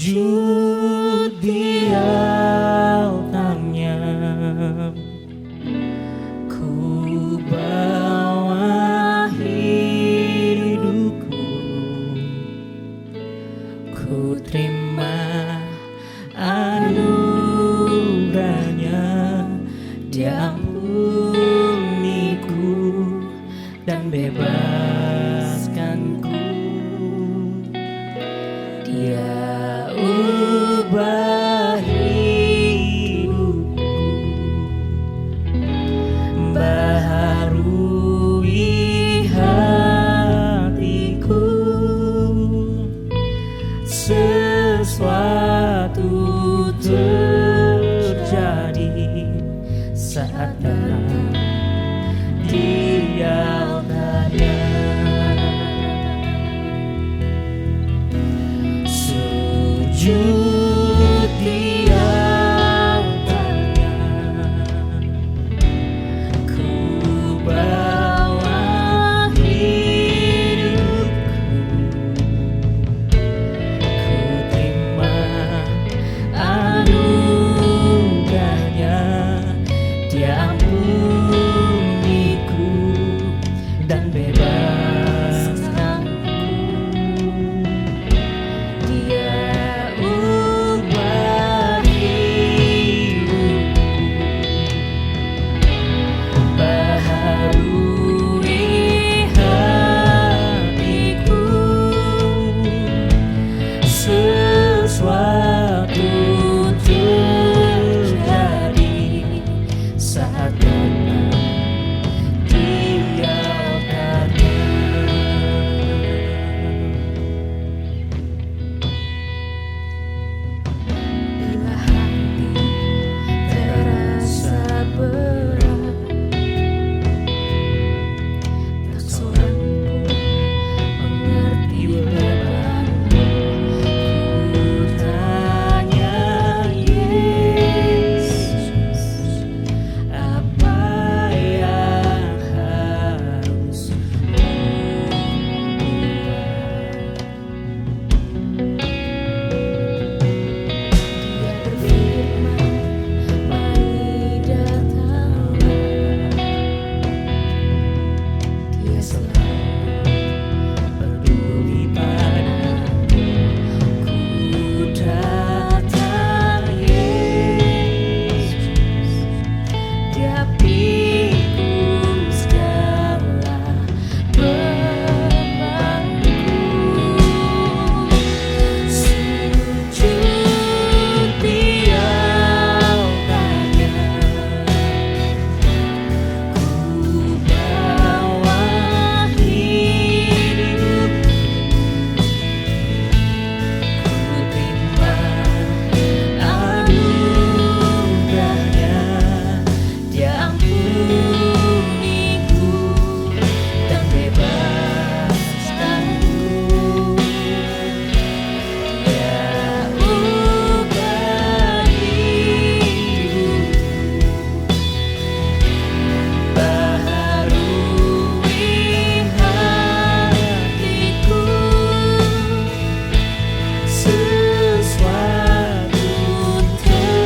Sujud di altarnya, ku bawa hidupku, ku terima anugerahnya. Dia ampuniku dan bebaskanku. Dia ubah hidupku, baharui hatiku. Sesuatu terjadi saat datang di altarnya. Sujud di altarnya, ku bawa hidupku, ku terima anugerahnya. Dia ampuniku dan bebaskanku. Dia ubah hidupku, baharui hatiku. Sesuatu terjadi saat datang di altarnya. Bila hati terasa berat, tak seorang pun mengerti bebanmu. Ku tanya Yesus, apa yang harus kubuat? Dia berfirman, mari datanglah. Dia selalu peduli padamu. Ku datang Yesus, Dia pikul segala bebanku. Sujud di altarnya, ku bawa hidupku, ku terima anugerahnya. Dia ampuniku dan bebaskanku. Dia ubah hidupku, baharui hatiku. Sesuatu terjadi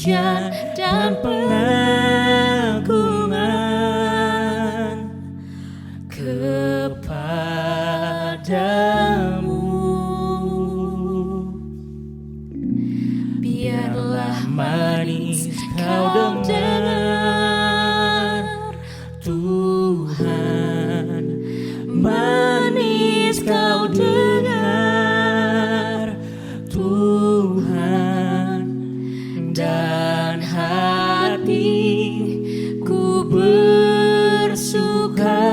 pujian dan pengagungan kepadamu. Biarlah manis kau dengar, Tuhan, manis kau dengar, Tuhan, dan hatiku bersuka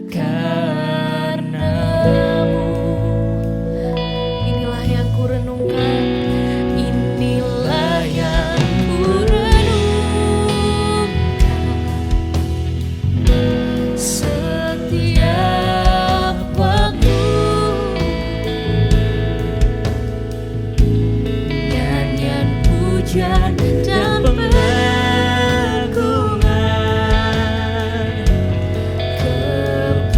karenamu. Inilah yang ku renungkan, inilah yang ku renungkan setiap waktu. Nyanyian pujian dan pengagungan kepadamu.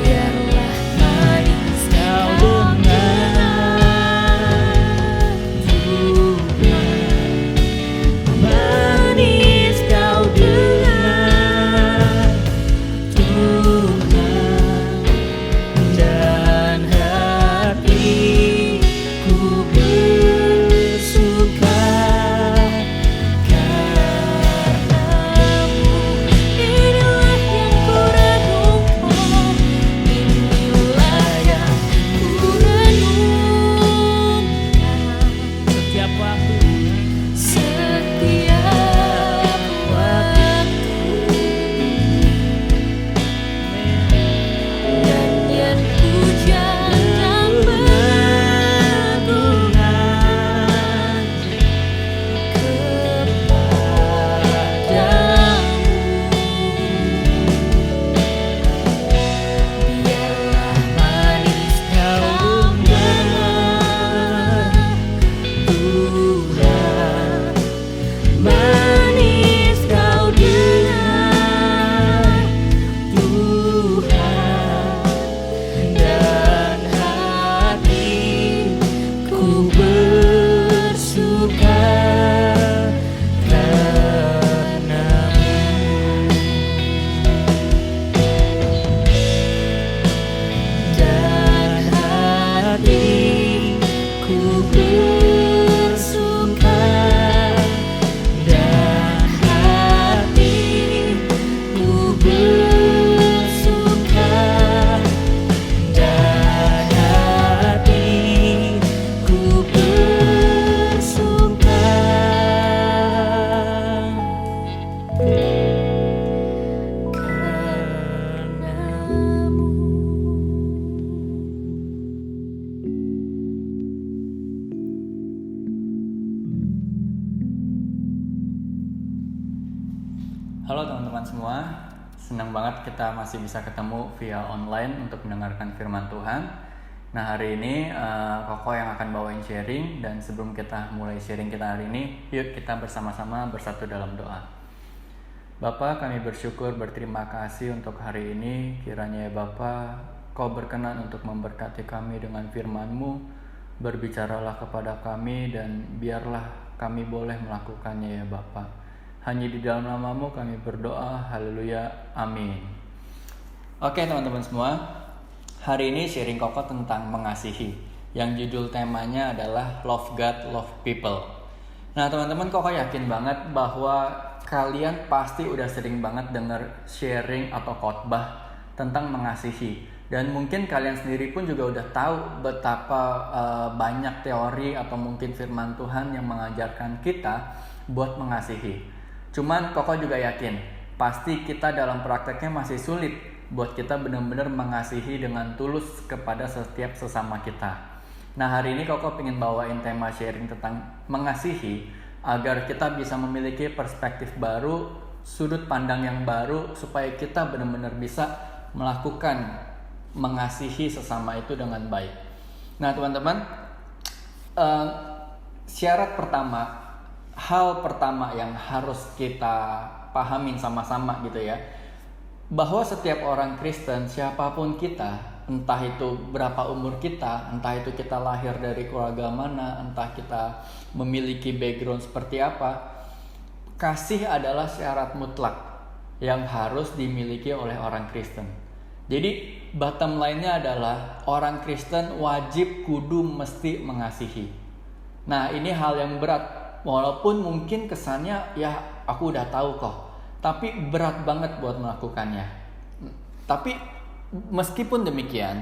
Biarlah manis kau dengar, Tuhan, manis kau dengar, Tuhan, dan hatiku bersuka karenamu. Inilah yang ku renungkan, inilah yang ku renungkan setiap waktu, setiap waktu. Nyanyian pujian dan pengagungan kepadamu. Biarlah manis kau dengar, Tuhan, manis kau dengar, Tuhan, dan hatiku bersuka karenamu. Dan hatiku bersuka, dan hatiku bersuka, dan hatiku bersuka Halo teman-teman semua, senang banget kita masih bisa ketemu via online untuk mendengarkan firman Tuhan. Nah hari ini Koko yang akan bawain sharing, dan sebelum kita mulai sharing kita hari ini, yuk kita bersama-sama bersatu dalam doa. Bapa, kami bersyukur, berterima kasih untuk hari ini. Kiranya ya Bapa, Kau berkenan untuk memberkati kami dengan firman-Mu. Berbicaralah kepada kami dan biarlah kami boleh melakukannya ya Bapa. Hanya di dalam nama-Mu kami berdoa, haleluya, amin. Oke teman-teman semua, hari ini sharing Koko tentang mengasihi, yang judul temanya adalah Love God, Love People. Nah teman-teman, Koko yakin banget bahwa kalian pasti udah sering banget dengar sharing atau khotbah tentang mengasihi. Dan mungkin kalian sendiri pun juga udah tahu betapa banyak teori atau mungkin firman Tuhan yang mengajarkan kita buat mengasihi. Cuman Koko juga yakin, pasti kita dalam prakteknya masih sulit buat kita benar-benar mengasihi dengan tulus kepada setiap sesama kita. Nah hari ini Koko pengen bawain tema sharing tentang mengasihi, agar kita bisa memiliki perspektif baru, sudut pandang yang baru, supaya kita benar-benar bisa melakukan mengasihi sesama itu dengan baik. Nah teman-teman, syarat pertama, hal pertama yang harus kita pahamin sama-sama gitu ya, bahwa setiap orang Kristen, siapapun kita, entah itu berapa umur kita, entah itu kita lahir dari keluarga mana, entah kita memiliki background seperti apa, kasih adalah syarat mutlak yang harus dimiliki oleh orang Kristen. Jadi bottom line-nya adalah orang Kristen wajib kudu mesti mengasihi. Nah, ini hal yang berat, walaupun mungkin kesannya ya aku udah tahu kok, tapi berat banget buat melakukannya. Tapi meskipun demikian,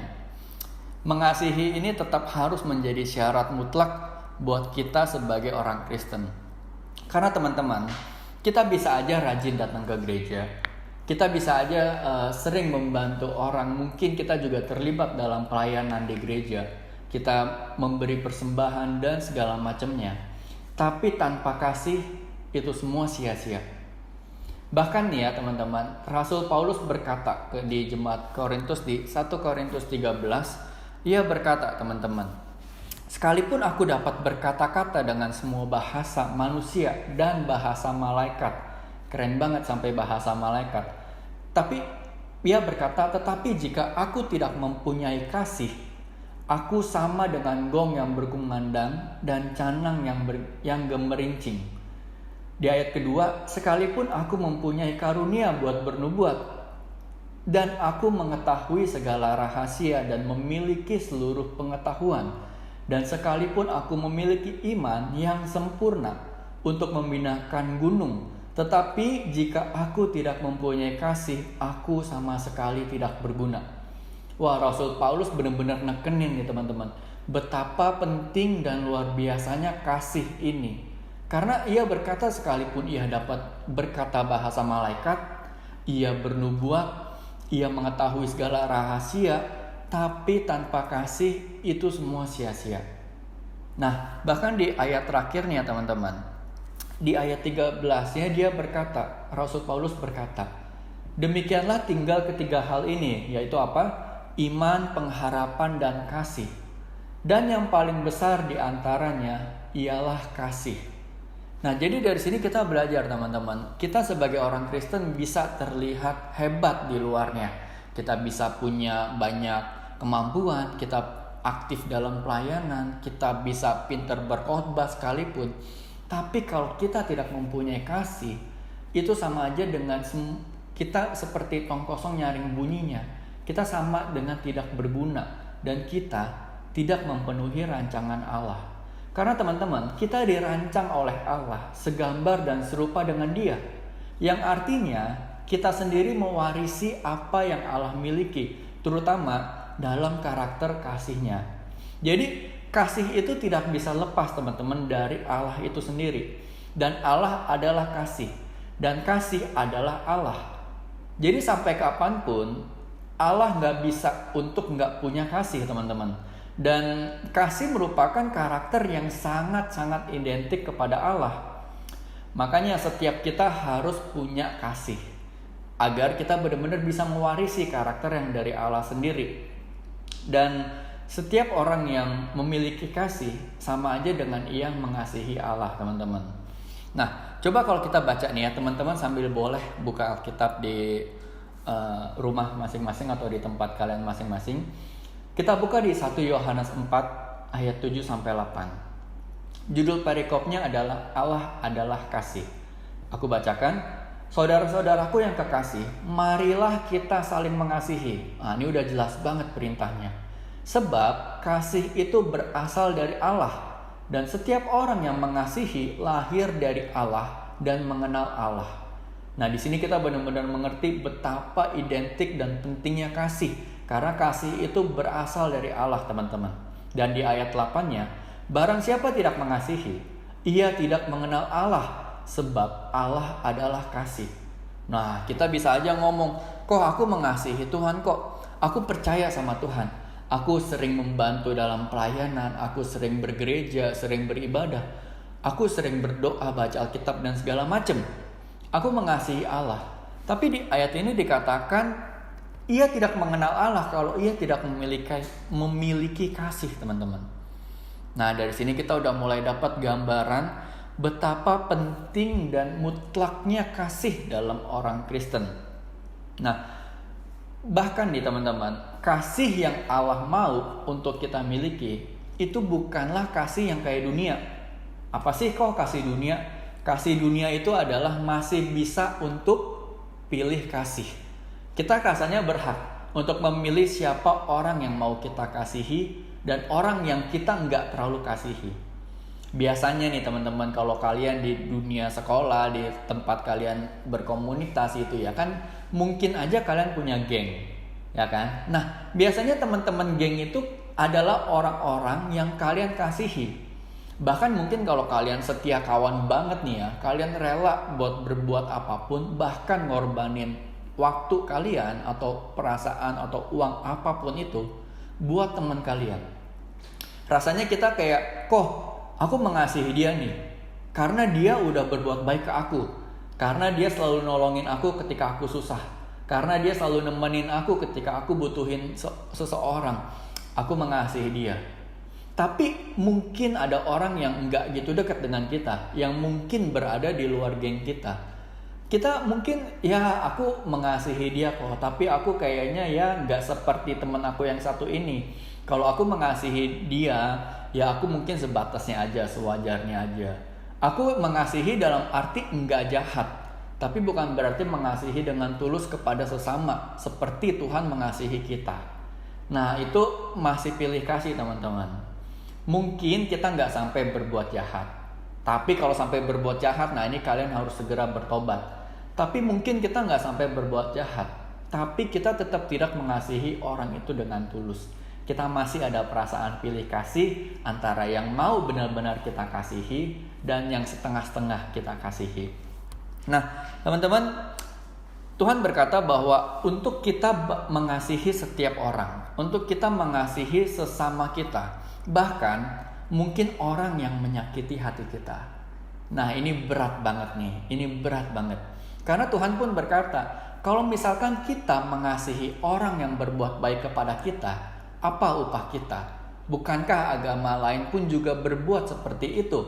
mengasihi ini tetap harus menjadi syarat mutlak buat kita sebagai orang Kristen. Karena teman-teman, kita bisa aja rajin datang ke gereja, kita bisa aja sering membantu orang, mungkin kita juga terlibat dalam pelayanan di gereja, kita memberi persembahan dan segala macamnya. Tapi tanpa kasih, itu semua sia-sia. Bahkan nih ya teman-teman, Rasul Paulus berkata di jemaat Korintus di 1 Korintus 13, ia berkata teman-teman, sekalipun aku dapat berkata-kata dengan semua bahasa manusia dan bahasa malaikat, keren banget sampai bahasa malaikat, tapi ia berkata, tetapi jika aku tidak mempunyai kasih, aku sama dengan gong yang berkumandang dan canang yang gemerincing. Di ayat kedua, sekalipun aku mempunyai karunia buat bernubuat, dan aku mengetahui segala rahasia dan memiliki seluruh pengetahuan, dan sekalipun aku memiliki iman yang sempurna untuk memindahkan gunung, tetapi jika aku tidak mempunyai kasih, aku sama sekali tidak berguna. Wah, Rasul Paulus benar-benar nekenin nih teman-teman, betapa penting dan luar biasanya kasih ini. Karena ia berkata sekalipun ia dapat berkata bahasa malaikat, ia bernubuat, ia mengetahui segala rahasia, tapi tanpa kasih itu semua sia-sia. Nah, bahkan di ayat terakhirnya teman-teman, di ayat 13-nya dia berkata, Rasul Paulus berkata, demikianlah tinggal ketiga hal ini, yaitu apa? Iman, pengharapan, dan kasih. Dan yang paling besar di antaranya ialah kasih. Nah, jadi dari sini kita belajar teman-teman, kita sebagai orang Kristen bisa terlihat hebat di luarnya. Kita bisa punya banyak kemampuan, kita aktif dalam pelayanan, kita bisa pintar berkhotbah sekalipun. Tapi kalau kita tidak mempunyai kasih, itu sama aja dengan kita seperti tong kosong nyaring bunyinya. Kita sama dengan tidak berguna dan kita tidak memenuhi rancangan Allah. Karena teman-teman, kita dirancang oleh Allah segambar dan serupa dengan Dia. Yang artinya kita sendiri mewarisi apa yang Allah miliki, terutama dalam karakter kasih-Nya. Jadi kasih itu tidak bisa lepas teman-teman dari Allah itu sendiri. Dan Allah adalah kasih. Dan kasih adalah Allah. Jadi sampai kapanpun Allah gak bisa untuk gak punya kasih teman-teman. Dan kasih merupakan karakter yang sangat-sangat identik kepada Allah. Makanya setiap kita harus punya kasih agar kita benar-benar bisa mewarisi karakter yang dari Allah sendiri. Dan setiap orang yang memiliki kasih sama aja dengan ia mengasihi Allah teman-teman. Nah, coba kalau kita baca nih ya teman-teman, sambil boleh buka Alkitab di rumah masing-masing atau di tempat kalian masing-masing. Kita buka di 1 Yohanes 4 ayat 7-8. Judul perikopnya adalah Allah adalah kasih. Aku bacakan, saudara-saudaraku yang kekasih, marilah kita saling mengasihi. Nah, ini udah jelas banget perintahnya. Sebab kasih itu berasal dari Allah, dan setiap orang yang mengasihi lahir dari Allah dan mengenal Allah. Nah, di sini kita benar-benar mengerti betapa identik dan pentingnya kasih. Karena kasih itu berasal dari Allah teman-teman. Dan di ayat 8-nya, barang siapa tidak mengasihi, ia tidak mengenal Allah, sebab Allah adalah kasih. Nah, kita bisa aja ngomong, kok aku mengasihi Tuhan kok, aku percaya sama Tuhan, aku sering membantu dalam pelayanan, aku sering bergereja, sering beribadah, aku sering berdoa, baca Alkitab dan segala macam. Aku mengasihi Allah. Tapi di ayat ini dikatakan ia tidak mengenal Allah kalau ia tidak memiliki kasih teman-teman. Nah, dari sini kita udah mulai dapat gambaran betapa penting dan mutlaknya kasih dalam orang Kristen. Nah, Bahkan nih teman-teman, kasih yang Allah mau untuk kita miliki itu bukanlah kasih yang kayak dunia. Apa sih kok kasih dunia? Kasih dunia itu adalah masih bisa untuk pilih kasih. Kita kasarnya berhak untuk memilih siapa orang yang mau kita kasihi dan orang yang kita nggak terlalu kasihi. Biasanya nih teman-teman, kalau kalian di dunia sekolah, di tempat kalian berkomunitas itu ya kan, mungkin aja kalian punya geng, ya kan? Nah, biasanya teman-teman geng itu adalah orang-orang yang kalian kasihi. Bahkan mungkin kalau kalian setia kawan banget nih ya, kalian rela buat berbuat apapun, bahkan ngorbanin waktu kalian atau perasaan atau uang apapun itu buat teman kalian. Rasanya kita kayak, kok aku mengasihi dia nih karena dia udah berbuat baik ke aku, karena dia selalu nolongin aku ketika aku susah, karena dia selalu nemenin aku ketika aku butuhin seseorang. Aku mengasihi dia. Tapi mungkin ada orang yang enggak gitu dekat dengan kita, yang mungkin berada di luar geng kita. Kita mungkin ya aku mengasihi dia kok, tapi aku kayaknya ya enggak seperti teman aku yang satu ini. Kalau aku mengasihi dia, ya aku mungkin sebatasnya aja, sewajarnya aja. Aku mengasihi dalam arti enggak jahat, tapi bukan berarti mengasihi dengan tulus kepada sesama seperti Tuhan mengasihi kita. Nah, itu masih pilih kasih teman-teman. Mungkin kita nggak sampai berbuat jahat, tapi kalau sampai berbuat jahat, nah ini kalian harus segera bertobat. Tapi mungkin kita nggak sampai berbuat jahat, tapi kita tetap tidak mengasihi orang itu dengan tulus. Kita masih ada perasaan pilih kasih antara yang mau benar-benar kita kasihi dan yang setengah-setengah kita kasihi. Nah, teman-teman, Tuhan berkata bahwa untuk kita mengasihi setiap orang, untuk kita mengasihi sesama kita, bahkan mungkin orang yang menyakiti hati kita. Nah, ini berat banget nih, ini berat banget. Karena Tuhan pun berkata, kalau misalkan kita mengasihi orang yang berbuat baik kepada kita, apa upah kita? Bukankah agama lain pun juga berbuat seperti itu?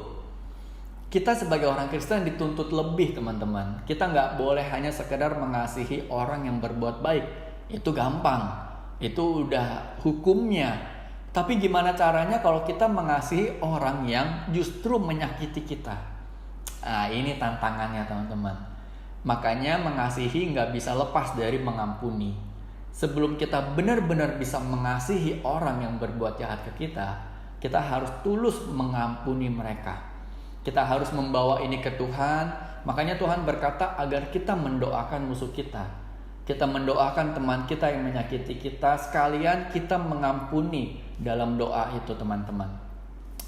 Kita sebagai orang Kristen dituntut lebih teman-teman. Kita nggak boleh hanya sekedar mengasihi orang yang berbuat baik. Itu gampang, itu udah hukumnya. Tapi gimana caranya kalau kita mengasihi orang yang justru menyakiti kita? Nah, ini tantangannya teman-teman. Makanya mengasihi nggak bisa lepas dari mengampuni. Sebelum kita benar-benar bisa mengasihi orang yang berbuat jahat ke kita, kita harus tulus mengampuni mereka. Kita harus membawa ini ke Tuhan. Makanya Tuhan berkata agar kita mendoakan musuh kita. Kita mendoakan teman kita yang menyakiti kita, sekalian kita mengampuni dalam doa itu teman-teman.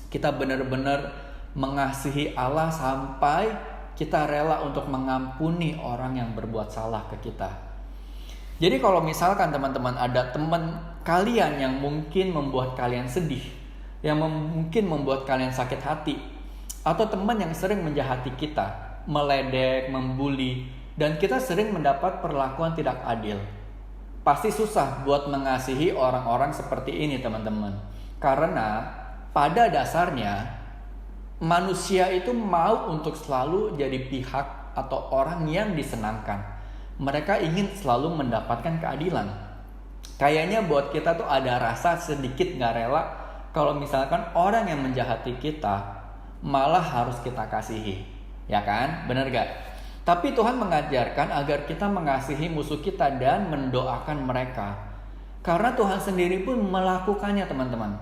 Kita benar-benar mengasihi Allah sampai kita rela untuk mengampuni orang yang berbuat salah ke kita. Jadi kalau misalkan teman-teman ada teman kalian yang mungkin membuat kalian sedih, yang mungkin membuat kalian sakit hati, atau teman yang sering menjahati kita, meledek, membuli, dan kita sering mendapat perlakuan tidak adil, pasti susah buat mengasihi orang-orang seperti ini teman-teman. Karena pada dasarnya manusia itu mau untuk selalu jadi pihak atau orang yang disenangkan. Mereka ingin selalu mendapatkan keadilan. Kayaknya buat kita tuh ada rasa sedikit gak rela kalau misalkan orang yang menjahati kita malah harus kita kasihi. Ya kan? Bener gak? Tapi Tuhan mengajarkan agar kita mengasihi musuh kita dan mendoakan mereka. Karena Tuhan sendiri pun melakukannya teman-teman.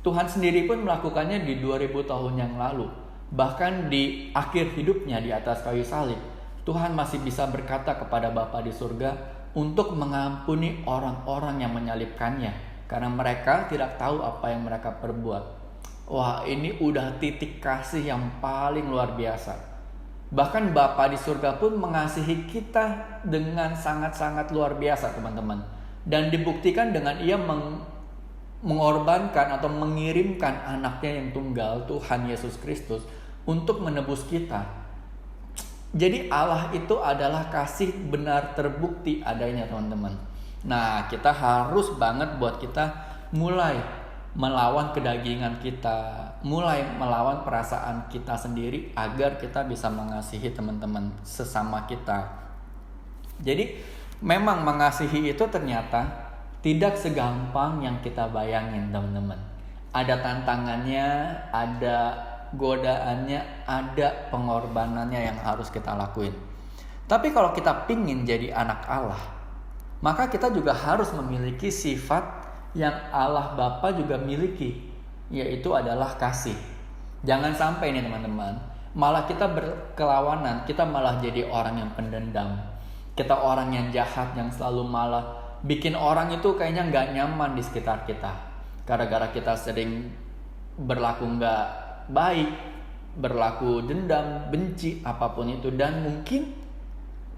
Tuhan sendiri pun melakukannya di 2000 tahun yang lalu. Bahkan di akhir hidupnya di atas kayu salib, Tuhan masih bisa berkata kepada Bapa di surga untuk mengampuni orang-orang yang menyalibkannya, karena mereka tidak tahu apa yang mereka perbuat. Wah, ini udah titik kasih yang paling luar biasa. Bahkan Bapa di surga pun mengasihi kita dengan sangat-sangat luar biasa teman-teman. Dan dibuktikan dengan ia mengorbankan atau mengirimkan anaknya yang tunggal, Tuhan Yesus Kristus, untuk menebus kita. Jadi Allah itu adalah kasih benar terbukti adanya teman-teman. Nah, kita harus banget buat kita mulai melawan kedagingan kita, mulai melawan perasaan kita sendiri agar kita bisa mengasihi teman-teman sesama kita. Jadi Memang mengasihi itu ternyata tidak segampang yang kita bayangin, teman-teman. Ada tantangannya, ada godaannya, ada pengorbanannya yang harus kita lakuin. Tapi kalau kita pingin jadi anak Allah, maka kita juga harus memiliki sifat yang Allah Bapa juga miliki, yaitu adalah kasih. Jangan sampai nih teman-teman, malah kita berkelawanan, kita malah jadi orang yang pendendam. Kita orang yang jahat, yang selalu malah bikin orang itu kayaknya gak nyaman di sekitar kita. Gara-gara kita sering berlaku gak baik, berlaku dendam, benci, apapun itu. Dan mungkin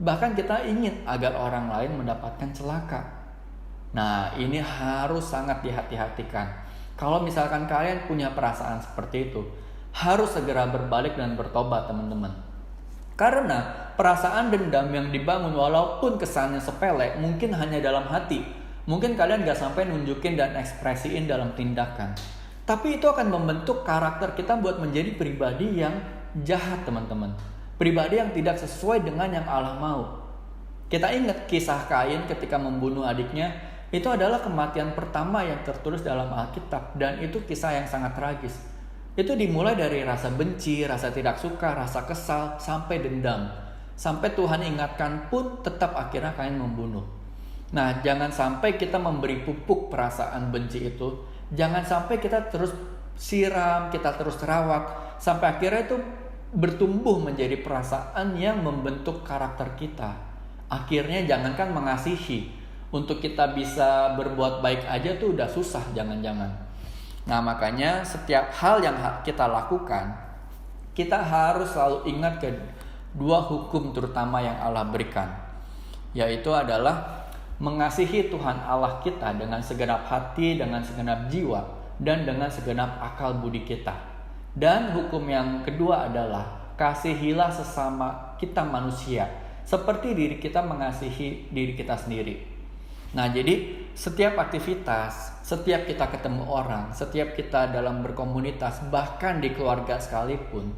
bahkan kita ingin agar orang lain mendapatkan celaka. Nah, ini harus sangat dihati-hatikan. Kalau misalkan kalian punya perasaan seperti itu, harus segera berbalik dan bertobat, teman-teman. Karena perasaan dendam yang dibangun walaupun kesannya sepele, mungkin hanya dalam hati. Mungkin kalian gak sampai nunjukin dan ekspresiin dalam tindakan. Tapi itu akan membentuk karakter kita buat menjadi pribadi yang jahat, teman-teman. Pribadi yang tidak sesuai dengan yang Allah mau. Kita ingat kisah Kain ketika membunuh adiknya. Itu adalah kematian pertama yang tertulis dalam Alkitab. Dan itu kisah yang sangat tragis. Itu dimulai dari rasa benci, rasa tidak suka, rasa kesal, sampai dendam. Sampai Tuhan ingatkan pun tetap akhirnya Kain membunuh. Nah, jangan sampai kita memberi pupuk perasaan benci itu. Jangan sampai kita terus siram, kita terus rawat. Sampai akhirnya itu bertumbuh menjadi perasaan yang membentuk karakter kita. Akhirnya jangankan mengasihi, untuk kita bisa berbuat baik aja tuh udah susah, jangan-jangan. Nah, makanya setiap hal yang kita lakukan, kita harus selalu ingat ke dua hukum terutama yang Allah berikan, yaitu adalah mengasihi Tuhan Allah kita dengan segenap hati, dengan segenap jiwa, dan dengan segenap akal budi kita. Dan hukum yang kedua adalah kasihilah sesama kita manusia, seperti diri kita mengasihi diri kita sendiri. Nah, jadi setiap aktivitas, setiap kita ketemu orang, setiap kita dalam berkomunitas, bahkan di keluarga sekalipun,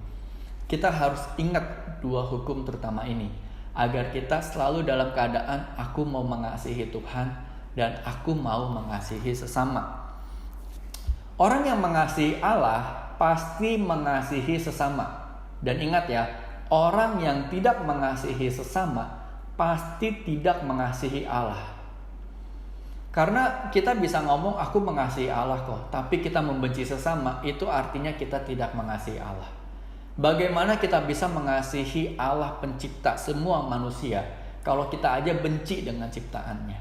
kita harus ingat dua hukum terutama ini, agar kita selalu dalam keadaan aku mau mengasihi Tuhan dan aku mau mengasihi sesama. Orang yang mengasihi Allah pasti mengasihi sesama. Dan ingat ya, orang yang tidak mengasihi sesama pasti tidak mengasihi Allah. Karena kita bisa ngomong aku mengasihi Allah kok, tapi kita membenci sesama, itu artinya kita tidak mengasihi Allah. Bagaimana kita bisa mengasihi Allah pencipta semua manusia kalau kita aja benci dengan ciptaannya?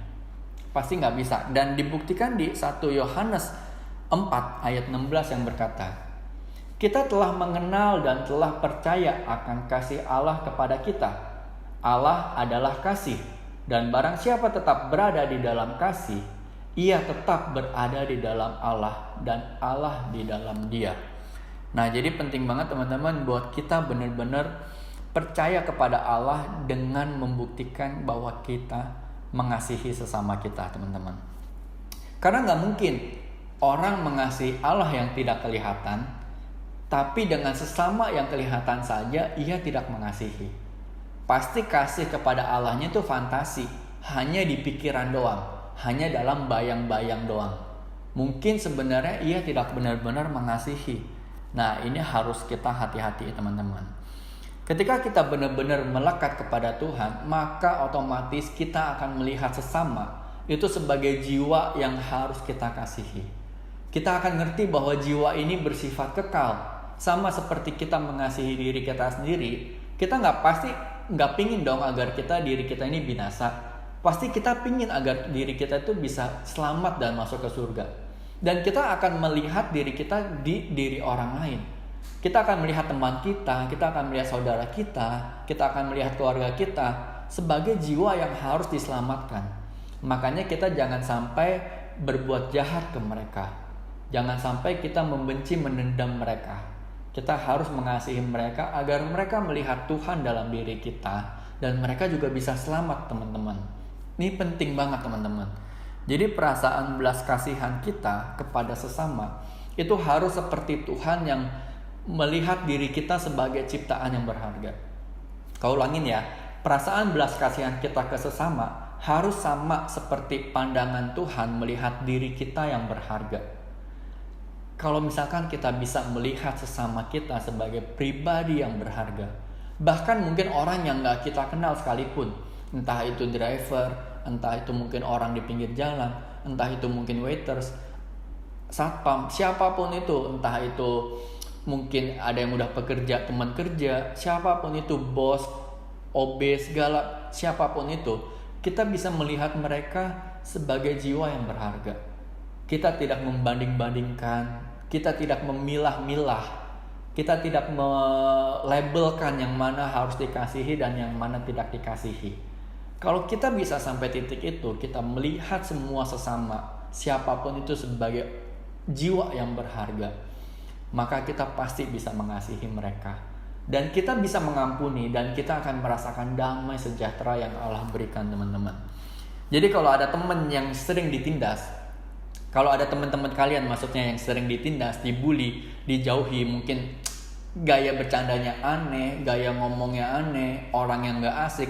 Pasti gak bisa. Dan dibuktikan di 1 Yohanes 4 ayat 16 yang berkata, kita telah mengenal dan telah percaya akan kasih Allah kepada kita. Allah adalah kasih. Dan barang siapa tetap berada di dalam kasih, ia tetap berada di dalam Allah dan Allah di dalam dia. Nah, jadi penting banget teman-teman buat kita benar-benar percaya kepada Allah dengan membuktikan bahwa kita mengasihi sesama kita, teman-teman. Karena gak mungkin orang mengasihi Allah yang tidak kelihatan, tapi dengan sesama yang kelihatan saja ia tidak mengasihi. Pasti kasih kepada Allahnya itu fantasi, hanya di pikiran doang, hanya dalam bayang-bayang doang. Mungkin sebenarnya ia tidak benar-benar mengasihi. Nah, ini harus kita hati-hati teman-teman. Ketika kita benar-benar melekat kepada Tuhan, maka otomatis kita akan melihat sesama itu sebagai jiwa yang harus kita kasihi. Kita akan ngerti bahwa jiwa ini bersifat kekal. Sama seperti kita mengasihi diri kita sendiri, kita nggak pingin dong agar diri kita ini binasa. Pasti kita pingin agar diri kita itu bisa selamat dan masuk ke surga. Dan kita akan melihat diri kita di diri orang lain. Kita akan melihat teman kita akan melihat saudara kita akan melihat keluarga kita sebagai jiwa yang harus diselamatkan. Makanya kita jangan sampai berbuat jahat ke mereka. Jangan sampai kita membenci, menendam mereka. Kita harus mengasihi mereka agar mereka melihat Tuhan dalam diri kita dan mereka juga bisa selamat, teman-teman. Ini penting banget, teman-teman. Jadi perasaan belas kasihan kita kepada sesama itu harus seperti Tuhan yang melihat diri kita sebagai ciptaan yang berharga. Kau ulangin ya, perasaan belas kasihan kita ke sesama harus sama seperti pandangan Tuhan melihat diri kita yang berharga. Kalau misalkan kita bisa melihat sesama kita sebagai pribadi yang berharga, bahkan mungkin orang yang gak kita kenal sekalipun, entah itu driver, entah itu mungkin orang di pinggir jalan, entah itu mungkin waiters, satpam, siapapun itu, entah itu mungkin ada yang udah pekerja, teman kerja, siapapun itu, bos, OB, segala, siapapun itu, kita bisa melihat mereka sebagai jiwa yang berharga. Kita tidak membanding-bandingkan, kita tidak memilah-milah, kita tidak melabelkan yang mana harus dikasihi dan yang mana tidak dikasihi. Kalau kita bisa sampai titik itu, kita melihat semua sesama, siapapun itu sebagai jiwa yang berharga, maka kita pasti bisa mengasihi mereka. Dan kita bisa mengampuni, dan kita akan merasakan damai sejahtera yang Allah berikan, teman-teman. Jadi kalau ada teman yang sering ditindas, kalau ada teman-teman kalian maksudnya yang sering ditindas, dibully, dijauhi, mungkin gaya bercandanya aneh, gaya ngomongnya aneh, orang yang gak asik,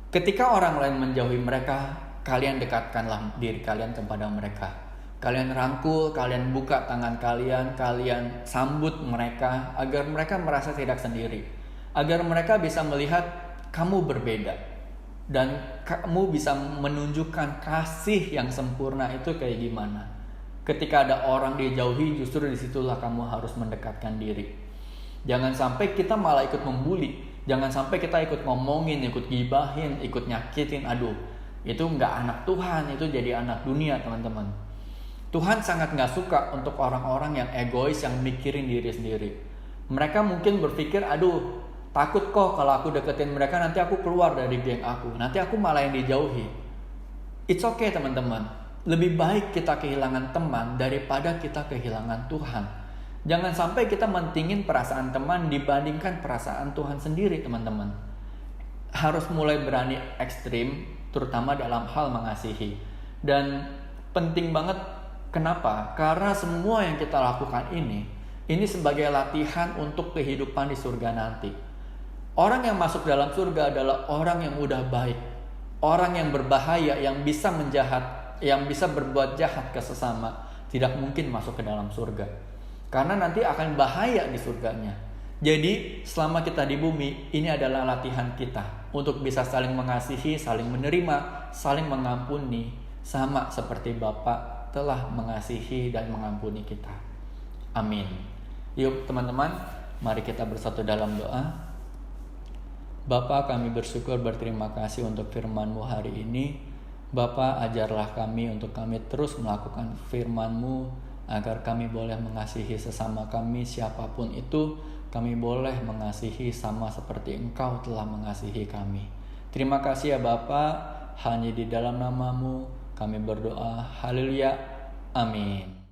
ketika orang lain menjauhi mereka, kalian dekatkanlah diri kalian kepada mereka. Kalian rangkul, kalian buka tangan kalian, kalian sambut mereka agar mereka merasa tidak sendiri. Agar mereka bisa melihat kamu berbeda. Dan kamu bisa menunjukkan kasih yang sempurna itu kayak gimana. Ketika ada orang dijauhi, justru disitulah kamu harus mendekatkan diri. Jangan sampai kita malah ikut membuli. Jangan sampai kita ikut ngomongin, ikut gibahin, ikut nyakitin. Aduh, itu nggak anak Tuhan, itu jadi anak dunia, teman-teman. Tuhan sangat gak suka untuk orang-orang yang egois, yang mikirin diri sendiri. Mereka mungkin berpikir, aduh, takut kok kalau aku deketin mereka nanti aku keluar dari geng aku, nanti aku malah yang dijauhi. It's okay, teman-teman. Lebih baik kita kehilangan teman daripada kita kehilangan Tuhan. Jangan sampai kita mentingin perasaan teman dibandingkan perasaan Tuhan sendiri, teman-teman. Harus mulai berani ekstrim, terutama dalam hal mengasihi. Dan penting banget. Kenapa? Karena semua yang kita lakukan ini sebagai latihan untuk kehidupan di surga nanti. Orang yang masuk dalam surga adalah orang yang udah baik, orang yang berbahaya, yang bisa menjahat, yang bisa berbuat jahat ke sesama, tidak mungkin masuk ke dalam surga. Karena nanti akan bahaya di surganya. Jadi selama kita di bumi, ini adalah latihan kita untuk bisa saling mengasihi, saling menerima, saling mengampuni, sama seperti Bapa telah mengasihi dan mengampuni kita. Amin. Yuk teman-teman, mari kita bersatu dalam doa. Bapa, kami bersyukur, berterima kasih untuk firman-Mu hari ini. Bapa, ajarlah kami untuk kami terus melakukan firman-Mu, agar kami boleh mengasihi sesama kami siapapun itu. Kami boleh mengasihi sama seperti Engkau telah mengasihi kami. Terima kasih ya Bapa, hanya di dalam nama-Mu kami berdoa. Haleluya. Amin.